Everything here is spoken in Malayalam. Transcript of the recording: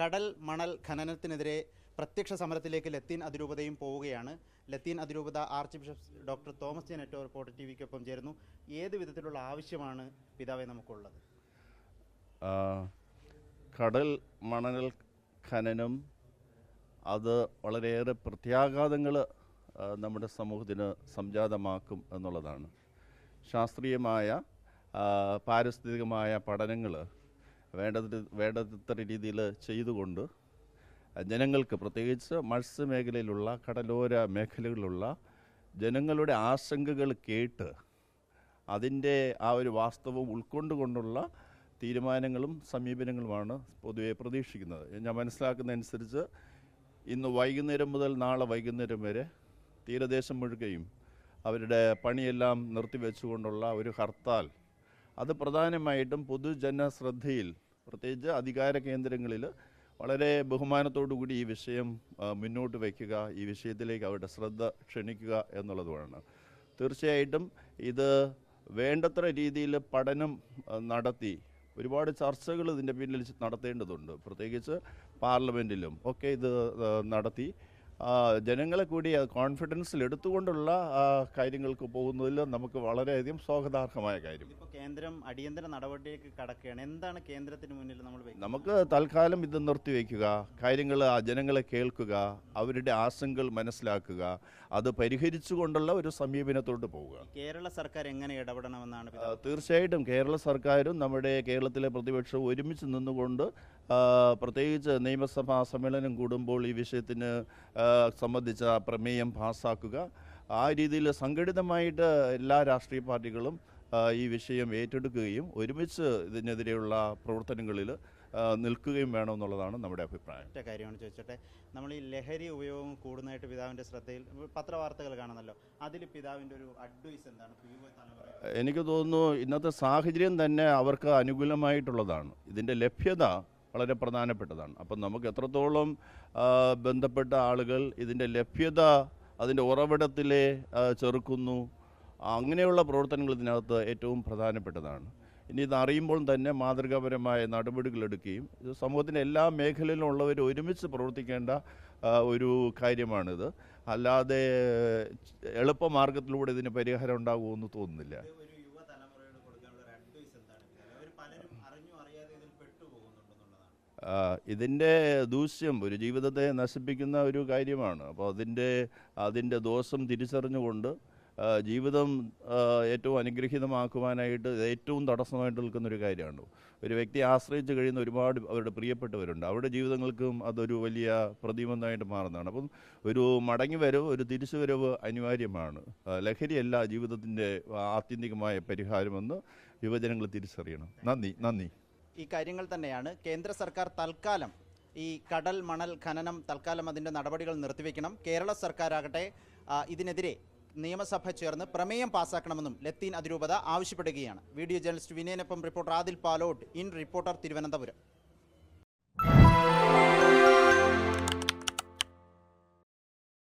കടൽ മണൽ ഖനനത്തിനെതിരെ പ്രത്യക്ഷ സമരത്തിലേക്ക് ലത്തീൻ അതിരൂപതയും പോവുകയാണ്. ലത്തീൻ അതിരൂപത archbishop doctor Thomas J Netto reporter ടിവിക്കൊപ്പം ചേരുന്നു. ഏത് വിധത്തിലുള്ള ആവശ്യമാണ് പിതാവെ നമുക്കുള്ളത്? കടൽ മണൽ ഖനനം അത് വളരെയേറെ പ്രത്യാഘാതങ്ങൾ നമ്മുടെ സമൂഹത്തിന് സംജാതമാക്കും എന്നുള്ളതാണ്. ശാസ്ത്രീയമായ പാരിസ്ഥിതികമായ പഠനങ്ങൾ വേണ്ടത്ര രീതിയിൽ ചെയ്തുകൊണ്ട് ജനങ്ങൾക്ക്, പ്രത്യേകിച്ച് മത്സ്യമേഖലയിലുള്ള കടലോര മേഖലകളിലുള്ള ജനങ്ങളുടെ ആശങ്കകൾ കേട്ട് അതിൻ്റെ ആ ഒരു വാസ്തവം ഉൾക്കൊണ്ടുകൊണ്ടുള്ള തീരുമാനങ്ങളും സമീപനങ്ങളുമാണ് പൊതുവെ പ്രതീക്ഷിക്കുന്നത്. ഞാൻ മനസ്സിലാക്കുന്നതനുസരിച്ച് ഇന്ന് വൈകുന്നേരം മുതൽ നാളെ വൈകുന്നേരം വരെ തീരദേശം മുഴുകയും അവരുടെ പണിയെല്ലാം നിർത്തിവെച്ചുകൊണ്ടുള്ള ഒരു ഹർത്താൽ, അത് പ്രധാനമായിട്ടും പൊതുജന ശ്രദ്ധയിൽ, പ്രത്യേകിച്ച് അധികാര കേന്ദ്രങ്ങളിൽ വളരെ ബഹുമാനത്തോടുകൂടി ഈ വിഷയം മുന്നോട്ട് വയ്ക്കുക, ഈ വിഷയത്തിലേക്ക് അവരുടെ ശ്രദ്ധ ക്ഷണിക്കുക എന്നുള്ളതുമാണ്. തീർച്ചയായിട്ടും ഇത് വേണ്ടത്ര രീതിയിൽ പഠനം നടത്തി ഒരുപാട് ചർച്ചകൾ ഇതിൻ്റെ പിന്നിൽ നടത്തേണ്ടതുണ്ട്. പ്രത്യേകിച്ച് പാർലമെൻറ്റിലും ഒക്കെ ഇത് നടത്തി ജനങ്ങളെ കൂടി കോൺഫിഡൻസിൽ എടുത്തുകൊണ്ടുള്ള കാര്യങ്ങൾക്ക് പോകുന്നതിൽ നമുക്ക് വളരെയധികം സ്വാഗതാർഹമായ കാര്യം. ഇപ്പോൾ കേന്ദ്രം അടിയന്തര നടപടിയിലേക്ക് കടക്കുകയാണ്. എന്താണ് കേന്ദ്രത്തിന് മുന്നിൽ നമുക്ക് തൽക്കാലം ഇത് നിർത്തിവെക്കുക, കാര്യങ്ങൾ ജനങ്ങളെ കേൾക്കുക, അവരുടെ ആശങ്കകൾ മനസ്സിലാക്കുക, അത് പരിഹരിച്ചുകൊണ്ടുള്ള ഒരു സമീപനത്തോട്ട് പോവുക. കേരള സർക്കാർ എങ്ങനെ ഇടപെടണമെന്നാണ്? തീർച്ചയായിട്ടും കേരള സർക്കാരും നമ്മുടെ കേരളത്തിലെ പ്രതിപക്ഷവും ഒരുമിച്ച് നിന്നുകൊണ്ട്, പ്രത്യേകിച്ച് നിയമസഭാ സമ്മേളനം കൂടുമ്പോൾ ഈ വിഷയത്തിന് സംബന്ധിച്ച പ്രമേയം പാസ്സാക്കുക, ആ രീതിയിൽ സംഘടിതമായിട്ട് എല്ലാ രാഷ്ട്രീയ പാർട്ടികളും ഈ വിഷയം ഏറ്റെടുക്കുകയും ഒരുമിച്ച് ഇതിനെതിരെയുള്ള പ്രവർത്തനങ്ങളിൽ നിൽക്കുകയും വേണമെന്നുള്ളതാണ് നമ്മുടെ അഭിപ്രായം. ഒറ്റ കാര്യമാണ് ചോദിച്ചോട്ടെ, നമ്മൾ ഈ ലഹരി ഉപയോഗം കൂടുന്നതായിട്ട് പിതാവിൻ്റെ ശ്രദ്ധയിൽ പത്രവാർത്തകൾ കാണുന്നല്ലോ, അതിൽ പിതാവിൻ്റെ ഒരു അഡ്വൈസ് എന്താണ്? എനിക്ക് തോന്നുന്നു ഇന്നത്തെ സാഹചര്യം തന്നെ അവർക്ക് അനുകൂലമായിട്ടുള്ളതാണ്. ഇതിൻ്റെ ലഭ്യത വളരെ പ്രധാനപ്പെട്ടതാണ്. അപ്പം നമുക്ക് എത്രത്തോളം ബന്ധപ്പെട്ട ആളുകൾ ഇതിൻ്റെ ലഭ്യത അതിൻ്റെ ഉറവിടത്തിലെ ചെറുക്കുന്നു, അങ്ങനെയുള്ള പ്രവർത്തനങ്ങൾ ഇതിനകത്ത് ഏറ്റവും പ്രധാനപ്പെട്ടതാണ്. ഇനി ഇത് അറിയുമ്പോൾ തന്നെ മാതൃകാപരമായ നടപടികൾ എടുക്കുകയും ഇത് സമൂഹത്തിൻ്റെ എല്ലാ മേഖലയിലും ഉള്ളവർ ഒരുമിച്ച് പ്രവർത്തിക്കേണ്ട ഒരു കാര്യമാണിത്. അല്ലാതെ എളുപ്പമാർഗത്തിലൂടെ ഇതിന് പരിഹാരം ഉണ്ടാകുമെന്ന് തോന്നുന്നില്ല. ഇതിൻ്റെ ദൂഷ്യം ഒരു ജീവിതത്തെ നശിപ്പിക്കുന്ന ഒരു കാര്യമാണ്. അപ്പോൾ അതിൻ്റെ ദോഷം തിരിച്ചറിഞ്ഞുകൊണ്ട് ജീവിതം ഏറ്റവും അനുഗ്രഹീതമാക്കുവാനായിട്ട് ഏറ്റവും തടസ്സമായിട്ട് നിൽക്കുന്നൊരു കാര്യമാണ്. ഒരു വ്യക്തിയെ ആശ്രയിച്ച് കഴിയുന്ന ഒരുപാട് അവരുടെ പ്രിയപ്പെട്ടവരുണ്ട്. അവരുടെ ജീവിതങ്ങൾക്കും അതൊരു വലിയ പ്രതിബന്ധമായിട്ട് മാറുന്നതാണ്. അപ്പം ഒരു മടങ്ങിവരവ്, ഒരു തിരിച്ചുവരവ് അനിവാര്യമാണ്. ലഹരിയല്ല ജീവിതത്തിൻ്റെ ആത്യന്തികമായ പരിഹാരമെന്ന് യുവജനങ്ങൾ തിരിച്ചറിയണം. നന്ദി. ഈ കാര്യങ്ങൾ തന്നെയാണ് കേന്ദ്ര സർക്കാർ തൽക്കാലം ഈ കടൽ മണൽ ഖനനം തൽക്കാലം അതിൻ്റെ നടപടികൾ നിർത്തിവെക്കണം. കേരള സർക്കാരാകട്ടെ ഇതിനെതിരെ നിയമസഭ ചേർന്ന് പ്രമേയം പാസ്സാക്കണമെന്നും ലത്തീൻ അതിരൂപത ആവശ്യപ്പെടുകയാണ്. വീഡിയോ ജേർണലിസ്റ്റ് വിനയനൊപ്പം reporter Adil Palode, in reporter, Thiruvananthapuram.